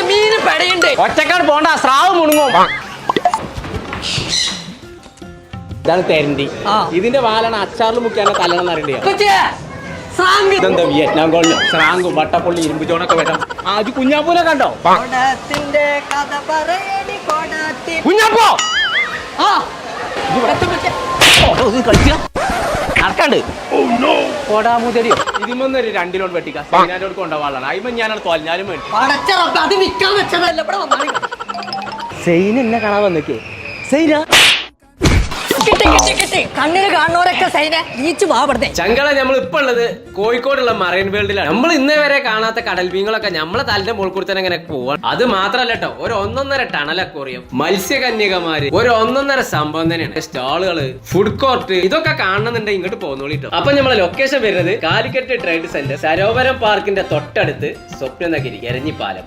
മീന് പടയുണ്ട്. ഒറ്റക്കാട് പോണ്ട, സ്രാവ് മുണുങ്ങും. ഇതാണ് തെരണ്ടി. ഇതിന്റെ വാലാണ് അച്ചാറിൽ മുക്കിയാണ് തലണെന്ന് അറിയണ്ടേ. ഇതെന്താ വിയറ്റ്നാം കോളിന് സ്രാങ്കും വട്ടപ്പുള്ളി ഇരുമ്പ് ചോണൊക്കെ വരാം. അത് കുഞ്ഞാപ്പൂനെ കണ്ടോ? കുഞ്ഞാപ്പോ നടക്കാണ്ട് കൊടാമുതടിയോ ഇതിമൊന്നൊരു 2 ലോൺ വെട്ടിക്കാം. സൈനാനോട് കൊണ്ടുപോകാനാണ്. അയിമ ഞാനാണ് തോൽഞ്ഞാലും വേണ്ടി. സൈന എന്നെ കാണാൻ വന്നേക്കേ. സൈന കണ്ണിന് കാണുന്നവരൊക്കെ ചങ്കള നമ്മൾ ഇപ്പൊ ഉള്ളത് കോഴിക്കോടുള്ള മറൈൻ വേൾഡിലാണ്. നമ്മൾ ഇന്നേ വരെ കാണാത്ത കടൽ മീനുകളൊക്കെ നമ്മളെ തലിന്റെ മുൾക്കൂടി തന്നെ ഇങ്ങനെ പോവാണ്. അത് മാത്രല്ല കേട്ടോ, ഒരു 1.5 ടണൽ അക്വേറിയം, മത്സ്യകന്യകമാര്, ഒരു 1.5 സംഭവം തന്നെയാണ്. സ്റ്റാളുകള്, ഫുഡ് കോർട്ട്, ഇതൊക്കെ കാണണമെന്നുണ്ടെങ്കിൽ ഇങ്ങോട്ട് പോകുന്നോളിട്ടോ. അപ്പൊ നമ്മളെ ലൊക്കേഷൻ വരുന്നത് കാലിക്കറ്റ് ട്രേഡ് സെന്റർ, സരോവരം പാർക്കിന്റെ തൊട്ടടുത്ത് സ്വപ്നനഗരി എരഞ്ഞിപ്പാലം.